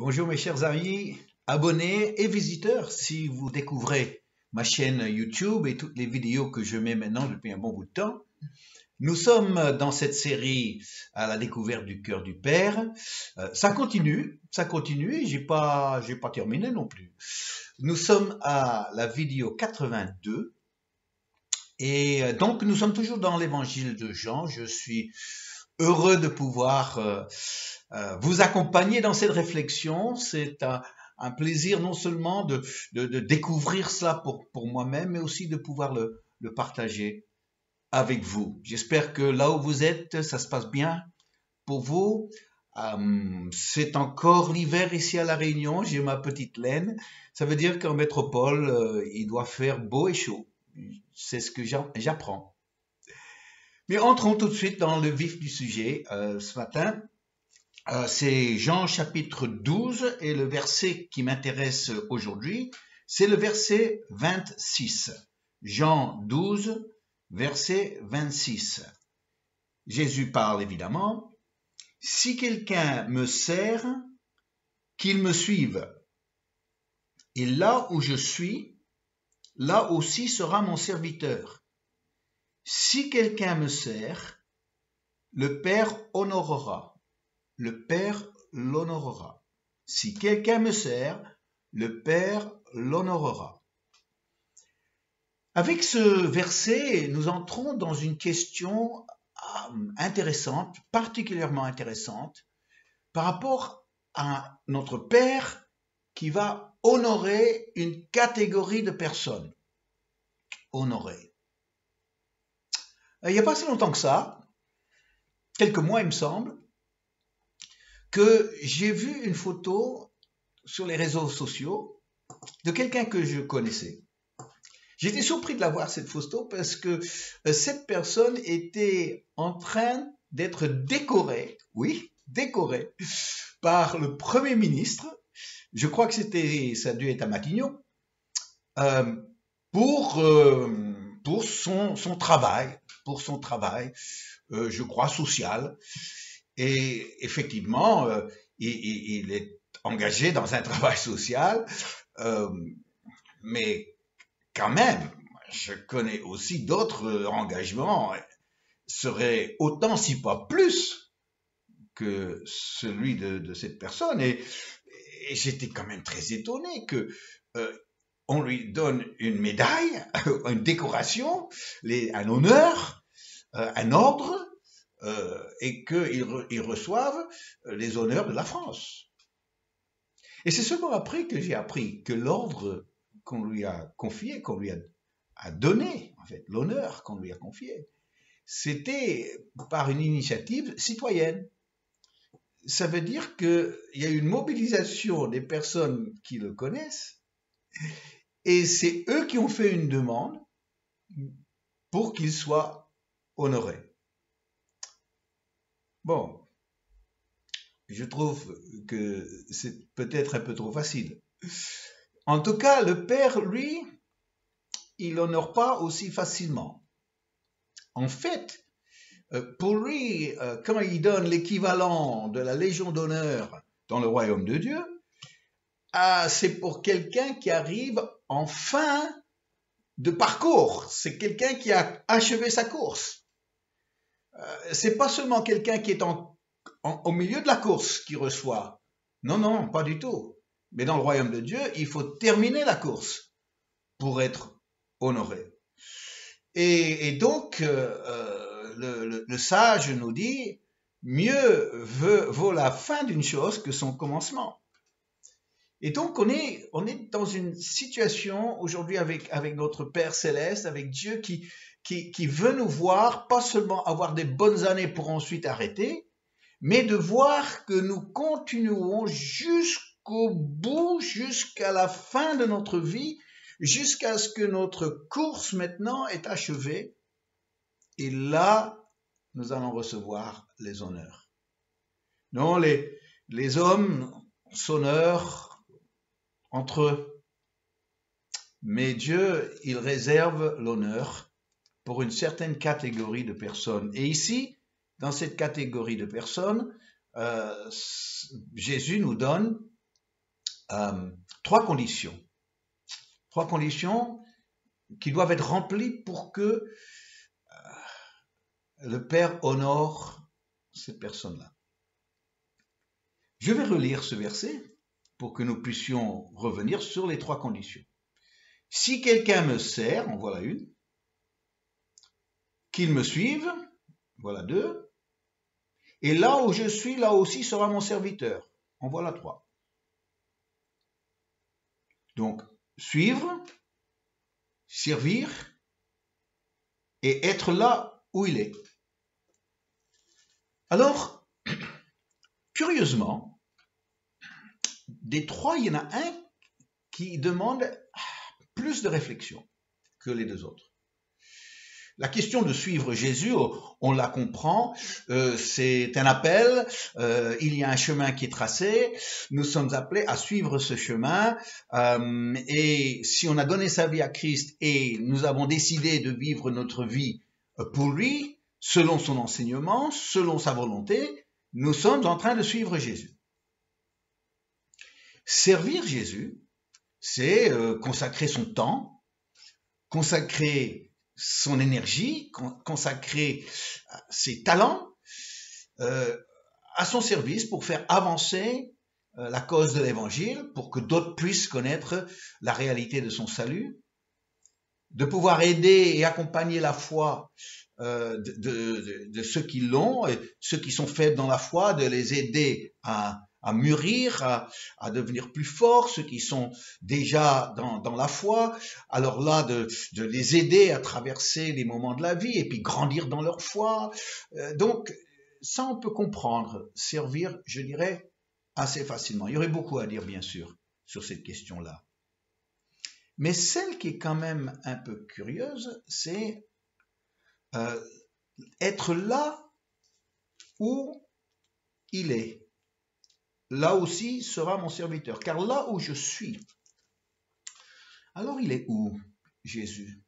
Bonjour mes chers amis, abonnés et visiteurs. Si vous découvrez ma chaîne YouTube et toutes les vidéos que je mets maintenant depuis un bon bout de temps, nous sommes dans cette série à la découverte du cœur du Père. Ça continue et j'ai pas terminé non plus. Nous sommes à la vidéo 82 et donc nous sommes toujours dans l'évangile de Jean. Je suis heureux de pouvoir vous accompagner dans cette réflexion. C'est un plaisir non seulement de découvrir cela pour moi-même, mais aussi de pouvoir le partager avec vous. J'espère que là où vous êtes, ça se passe bien pour vous. C'est encore l'hiver ici à La Réunion, j'ai ma petite laine. Ça veut dire qu'en métropole, il doit faire beau et chaud. C'est ce que j'apprends. Mais entrons tout de suite dans le vif du sujet ce matin. C'est Jean chapitre 12 et le verset qui m'intéresse aujourd'hui, c'est le verset 26. Jean 12, verset 26. Jésus parle évidemment. « Si quelqu'un me sert, qu'il me suive. Et là où je suis, là aussi sera mon serviteur. Si quelqu'un me sert, le Père honorera. Le Père l'honorera. Si quelqu'un me sert, le Père l'honorera. » Avec ce verset, nous entrons dans une question intéressante, particulièrement intéressante, par rapport à notre Père qui va honorer une catégorie de personnes. Honorer. Il n'y a pas si longtemps que ça, quelques mois il me semble, que j'ai vu une photo sur les réseaux sociaux de quelqu'un que je connaissais. J'étais surpris de la voir, cette photo, parce que cette personne était en train d'être décorée, oui, décorée, par le Premier ministre, je crois que ça a dû être à Matignon, pour son travail, je crois, social. Et effectivement, il est engagé dans un travail social, mais quand même, je connais aussi d'autres engagements, seraient autant, si pas plus, que celui de cette personne. Et j'étais quand même très étonné que on lui donne une médaille, une décoration, un honneur, un ordre, et qu'ils reçoivent les honneurs de la France. Et c'est seulement après que j'ai appris que l'ordre qu'on lui a confié, qu'on lui a donné, en fait, l'honneur qu'on lui a confié, c'était par une initiative citoyenne. Ça veut dire qu'il y a une mobilisation des personnes qui le connaissent, et c'est eux qui ont fait une demande pour qu'il soit honoré. Bon, je trouve que c'est peut-être un peu trop facile. En tout cas, le Père, lui, il n'honore pas aussi facilement. En fait, pour lui, quand il donne l'équivalent de la Légion d'honneur dans le royaume de Dieu, c'est pour quelqu'un qui arrive en fin de parcours. C'est quelqu'un qui a achevé sa course. C'est pas seulement quelqu'un qui est au milieu de la course qui reçoit. Non, non, pas du tout. Mais dans le royaume de Dieu, il faut terminer la course pour être honoré. Et donc, le sage nous dit, mieux vaut la fin d'une chose que son commencement. Et donc, on est dans une situation aujourd'hui avec notre Père Céleste, avec Dieu qui veut nous voir, pas seulement avoir des bonnes années pour ensuite arrêter, mais de voir que nous continuons jusqu'au bout, jusqu'à la fin de notre vie, jusqu'à ce que notre course maintenant est achevée. Et là, nous allons recevoir les honneurs. Non, les hommes s'honorent entre eux. Mais Dieu, il réserve l'honneur pour une certaine catégorie de personnes. Et ici, dans cette catégorie de personnes, Jésus nous donne trois conditions. Trois conditions qui doivent être remplies pour que le Père honore cette personne-là. Je vais relire ce verset pour que nous puissions revenir sur les trois conditions. Si quelqu'un me sert, en voilà une. Qu'il me suive, voilà deux. Et là où je suis, là aussi sera mon serviteur. En voilà trois. Donc, suivre, servir et être là où il est. Alors, curieusement, des trois, il y en a un qui demande plus de réflexion que les deux autres. La question de suivre Jésus, on la comprend, c'est un appel, il y a un chemin qui est tracé, nous sommes appelés à suivre ce chemin, et si on a donné sa vie à Christ et nous avons décidé de vivre notre vie pour lui, selon son enseignement, selon sa volonté, nous sommes en train de suivre Jésus. Servir Jésus, c'est consacrer son temps, consacrer son énergie, consacrer ses talents à son service pour faire avancer la cause de l'Évangile, pour que d'autres puissent connaître la réalité de son salut, de pouvoir aider et accompagner la foi de ceux qui l'ont, et ceux qui sont faibles dans la foi, de les aider à mûrir, à devenir plus forts, ceux qui sont déjà dans la foi, alors là, de les aider à traverser les moments de la vie et puis grandir dans leur foi. Donc, ça, on peut comprendre, servir, je dirais, assez facilement. Il y aurait beaucoup à dire, bien sûr, sur cette question-là. Mais celle qui est quand même un peu curieuse, c'est être là où il est. Là aussi sera mon serviteur, car là où je suis, alors il est où, Jésus?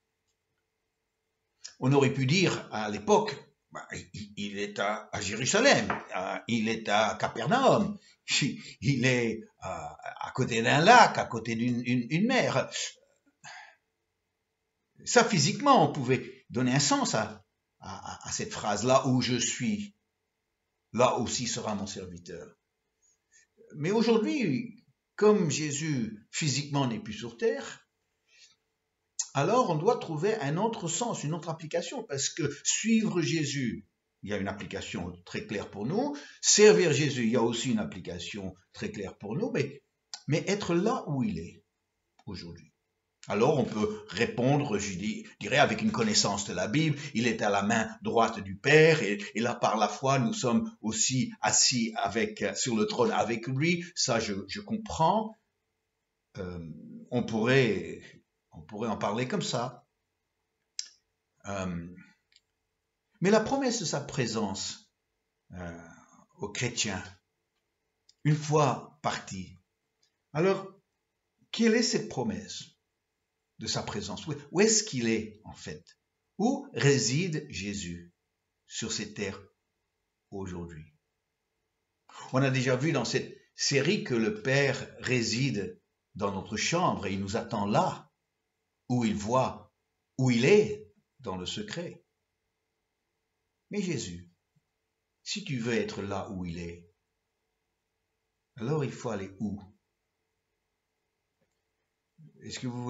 On aurait pu dire à l'époque, il est à Jérusalem, il est à Capernaum, il est à côté d'un lac, à côté d'une mer. Ça, physiquement, on pouvait donner un sens à cette phrase, là où je suis, là aussi sera mon serviteur. Mais aujourd'hui, comme Jésus physiquement n'est plus sur terre, alors on doit trouver un autre sens, une autre application, parce que suivre Jésus, il y a une application très claire pour nous, servir Jésus, il y a aussi une application très claire pour nous, mais être là où il est aujourd'hui. Alors on peut répondre, je dirais, avec une connaissance de la Bible, il est à la main droite du Père, et là par la foi nous sommes aussi assis sur le trône avec lui, ça je comprends, on pourrait en parler comme ça. Mais la promesse de sa présence aux chrétiens, une fois partis, alors quelle est cette promesse de sa présence? Où est-ce qu'il est, en fait? Où réside Jésus sur ces terres aujourd'hui? On a déjà vu dans cette série que le Père réside dans notre chambre et il nous attend là, où il voit, où il est dans le secret. Mais Jésus, si tu veux être là où il est, alors il faut aller où? Est-ce que vous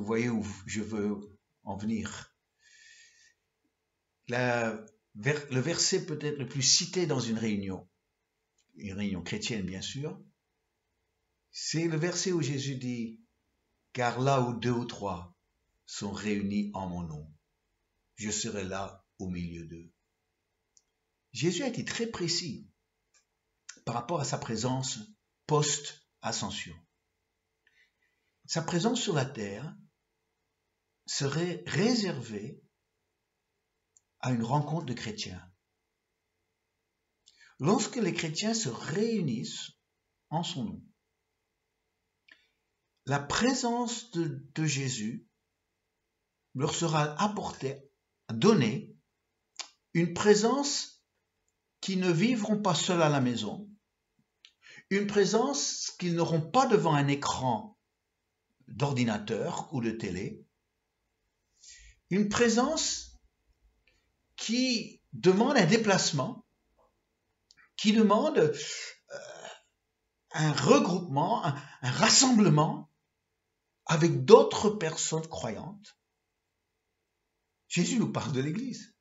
voyez où je veux en venir? Le verset peut-être le plus cité dans une réunion chrétienne bien sûr, c'est le verset où Jésus dit « Car là où deux ou trois sont réunis en mon nom, je serai là au milieu d'eux. » Jésus a été très précis par rapport à sa présence post-ascension. Sa présence sur la terre serait réservée à une rencontre de chrétiens. Lorsque les chrétiens se réunissent en son nom, la présence de Jésus leur sera apportée, donnée, une présence qui ne vivront pas seuls à la maison, Une présence qu'ils n'auront pas devant un écran d'ordinateur ou de télé. Une présence qui demande un déplacement, qui demande un regroupement, un rassemblement avec d'autres personnes croyantes. Jésus nous parle de l'Église.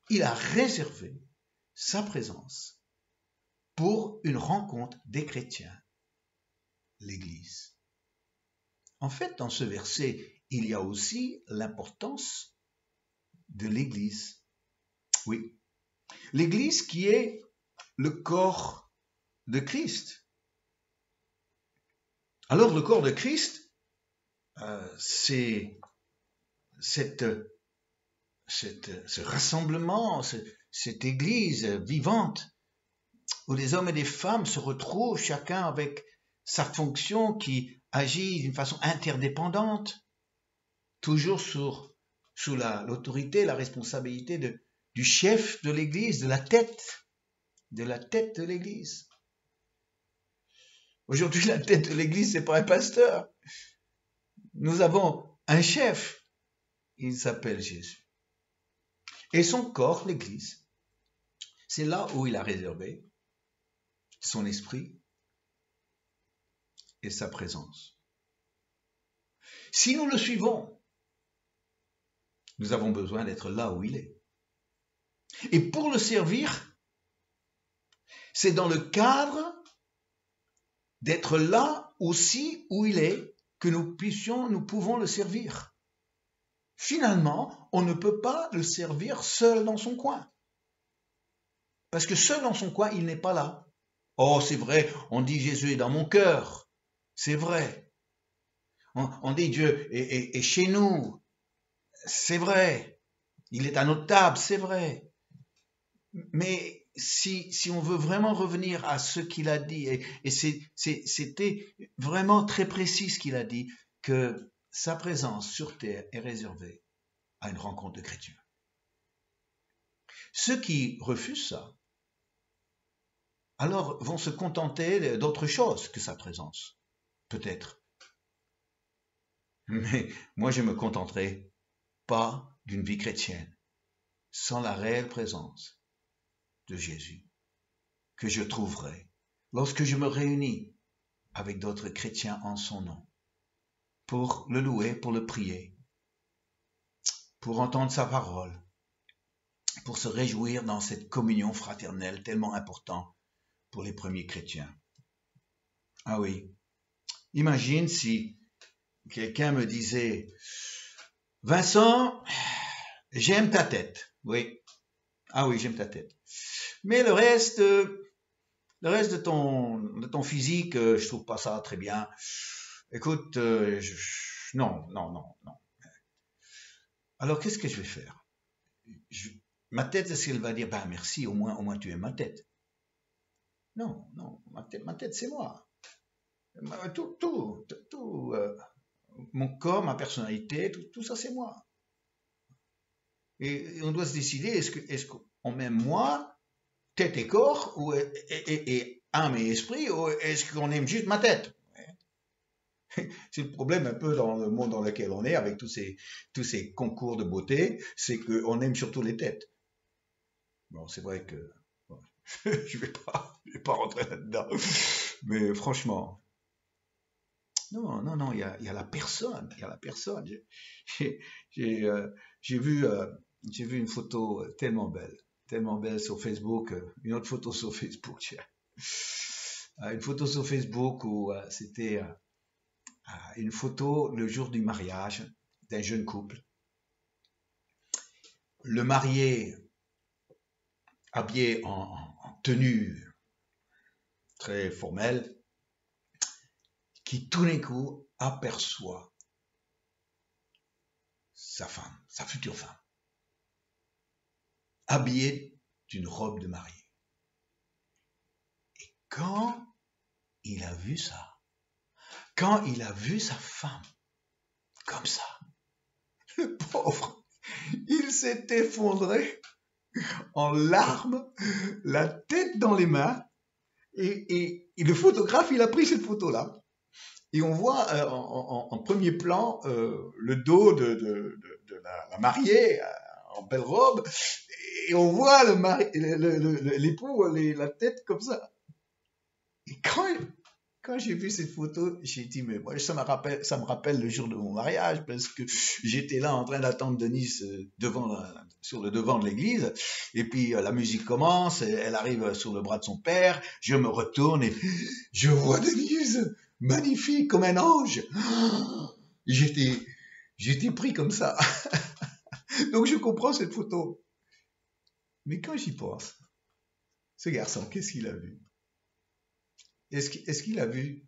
Il a réservé sa présence pour une rencontre des chrétiens, l'Église. En fait, dans ce verset, il y a aussi l'importance de l'Église. Oui, l'Église qui est le corps de Christ. Alors, le corps de Christ, c'est ce rassemblement, cette Église vivante, où des hommes et des femmes se retrouvent, chacun avec sa fonction qui agit d'une façon interdépendante, toujours sous l'autorité, la responsabilité du chef de l'Église, de la tête de l'Église. Aujourd'hui, la tête de l'Église, c'est pas un pasteur. Nous avons un chef, il s'appelle Jésus. Et son corps, l'Église, c'est là où il a réservé son esprit et sa présence. Si nous le suivons, nous avons besoin d'être là où il est. Et pour le servir, c'est dans le cadre d'être là aussi où il est que nous pouvons le servir. Finalement, on ne peut pas le servir seul dans son coin. Parce que seul dans son coin, il n'est pas là. Oh, c'est vrai, on dit Jésus est dans mon cœur. C'est vrai. On dit Dieu est chez nous. C'est vrai. Il est à notre table, c'est vrai. Mais si on veut vraiment revenir à ce qu'il a dit, et c'était vraiment très précis ce qu'il a dit, que sa présence sur terre est réservée à une rencontre de chrétiens. Ceux qui refusent ça, alors vont se contenter d'autre chose que sa présence, peut-être. Mais moi, je me contenterai pas d'une vie chrétienne sans la réelle présence de Jésus, que je trouverai lorsque je me réunis avec d'autres chrétiens en son nom, pour le louer, pour le prier, pour entendre sa parole, pour se réjouir dans cette communion fraternelle tellement importante pour les premiers chrétiens. Ah oui, imagine si quelqu'un me disait « Vincent, j'aime ta tête. » Oui, ah oui, j'aime ta tête. Mais le reste de ton physique, je trouve pas ça très bien. Écoute, non. Alors, qu'est-ce que je vais faire? Ma tête, est-ce qu'elle va dire, ben merci, au moins tu aimes ma tête? Non, ma tête c'est moi. Tout, mon corps, ma personnalité, tout ça c'est moi. Et on doit se décider, est-ce qu'on m'aime moi, tête et corps, et âme et esprit, ou est-ce qu'on aime juste ma tête? C'est le problème un peu dans le monde dans lequel on est, avec tous ces concours de beauté, c'est qu'on aime surtout les têtes. Bon, c'est vrai que bon, je vais pas rentrer là-dedans, mais franchement, non, il y a la personne, J'ai vu une photo tellement belle sur Facebook, une autre photo sur Facebook, une photo sur Facebook où c'était une photo le jour du mariage d'un jeune couple. Le marié habillé en tenue très formelle, qui tout d'un coup aperçoit sa femme, sa future femme, habillée d'une robe de mariée. Et quand il a vu ça, quand il a vu sa femme comme ça, le pauvre, il s'est effondré en larmes, la tête dans les mains, Et le photographe, il a pris cette photo-là. Et on voit en premier plan le dos de la mariée en belle robe. Et on voit l'époux, la tête comme ça. Et quand j'ai vu cette photo, j'ai dit, mais moi, ça me rappelle le jour de mon mariage, parce que j'étais là en train d'attendre Denise sur le devant de l'église, et puis la musique commence, elle arrive sur le bras de son père, je me retourne et je vois Denise, magnifique comme un ange. J'étais pris comme ça. Donc je comprends cette photo. Mais quand j'y pense, ce garçon, qu'est-ce qu'il a vu? Est-ce qu'il a vu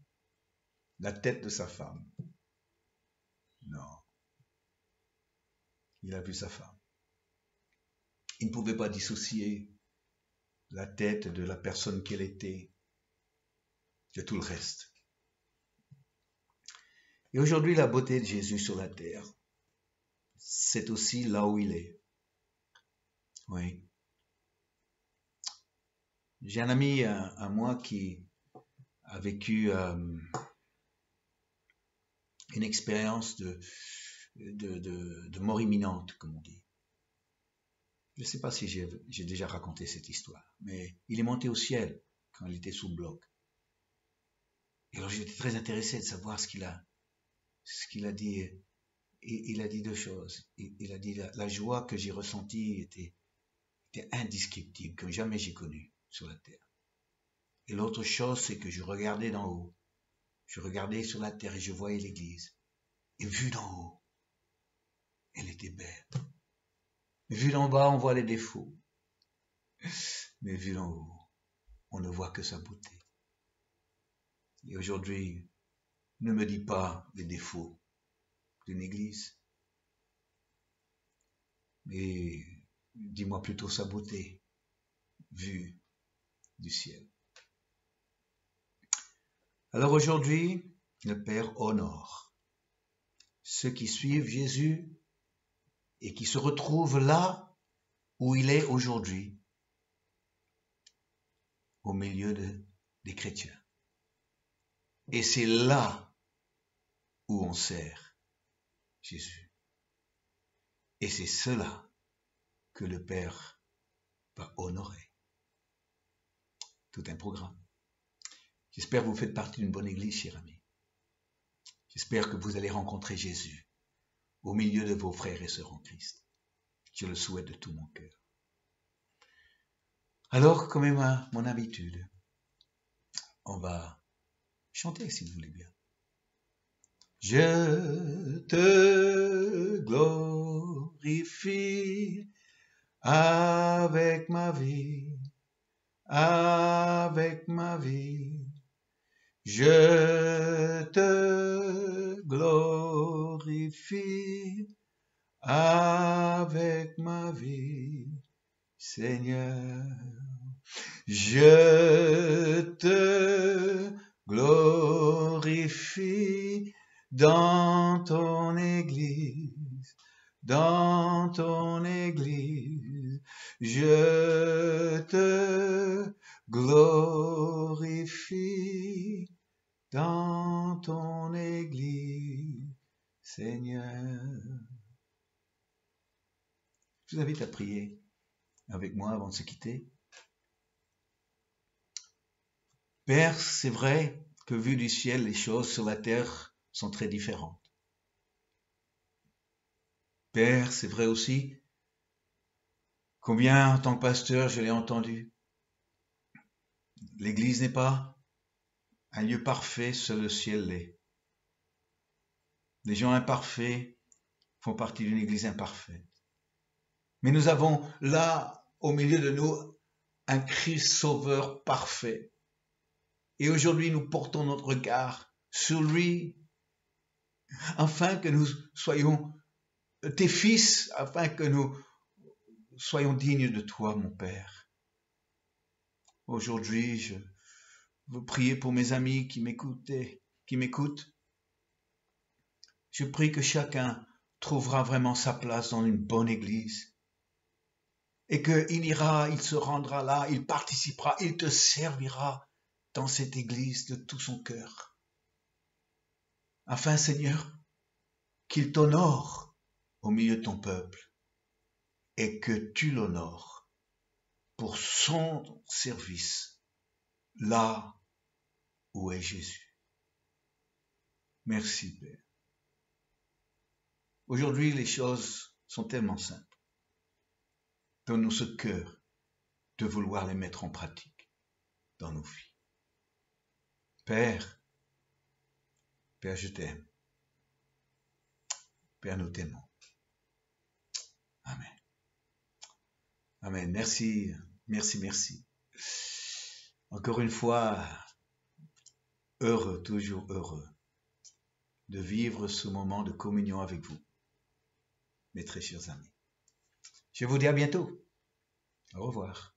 la tête de sa femme? Non. Il a vu sa femme. Il ne pouvait pas dissocier la tête de la personne qu'elle était de tout le reste. Et aujourd'hui, la beauté de Jésus sur la terre, c'est aussi là où il est. Oui. J'ai un ami à moi qui a vécu une expérience de mort imminente, comme on dit. Je ne sais pas si j'ai déjà raconté cette histoire, mais il est monté au ciel quand il était sous le bloc. Et alors j'étais très intéressé de savoir ce qu'il a dit. Et il a dit deux choses. Il a dit la joie que j'ai ressentie était indescriptible, que jamais j'ai connue sur la terre. Et l'autre chose, c'est que je regardais d'en haut. Je regardais sur la terre et je voyais l'église. Et vu d'en haut, elle était belle. Vu d'en bas, on voit les défauts. Mais vu d'en haut, on ne voit que sa beauté. Et aujourd'hui, ne me dis pas les défauts d'une église, mais dis-moi plutôt sa beauté, vue du ciel. Alors aujourd'hui, le Père honore ceux qui suivent Jésus et qui se retrouvent là où il est aujourd'hui, au milieu des chrétiens. Et c'est là où on sert Jésus. Et c'est cela que le Père va honorer. Tout un programme. J'espère que vous faites partie d'une bonne église, chers amis. J'espère que vous allez rencontrer Jésus au milieu de vos frères et sœurs en Christ. Je le souhaite de tout mon cœur. Alors, comme est mon habitude, on va chanter si vous voulez bien. Je te glorifie avec ma vie, avec ma vie. Je te glorifie avec ma vie, Seigneur. Je te glorifie dans ton église, dans ton église. Je te glorifie dans ton église, Seigneur. Je vous invite à prier avec moi avant de se quitter. Père, c'est vrai que vu du ciel, les choses sur la terre sont très différentes. Père, c'est vrai aussi combien, en tant que pasteur, je l'ai entendu. L'Église n'est pas un lieu parfait, seul le ciel l'est. Les gens imparfaits font partie d'une Église imparfaite. Mais nous avons là, au milieu de nous, un Christ sauveur parfait. Et aujourd'hui, nous portons notre regard sur lui, afin que nous soyons tes fils, afin que nous soyons dignes de toi, mon Père. Aujourd'hui, je veux prier pour mes amis qui m'écoutent. Je prie que chacun trouvera vraiment sa place dans une bonne église et qu'il ira, il se rendra là, il participera, il te servira dans cette Église de tout son cœur, afin, Seigneur, qu'il t'honore au milieu de ton peuple et que tu l'honores pour son service, là où est Jésus. Merci, Père. Aujourd'hui, les choses sont tellement simples. Donne-nous ce cœur de vouloir les mettre en pratique dans nos vies. Père, je t'aime. Père, nous t'aimons. Amen. Amen. Merci. Encore une fois, heureux, toujours heureux de vivre ce moment de communion avec vous, mes très chers amis. Je vous dis à bientôt. Au revoir.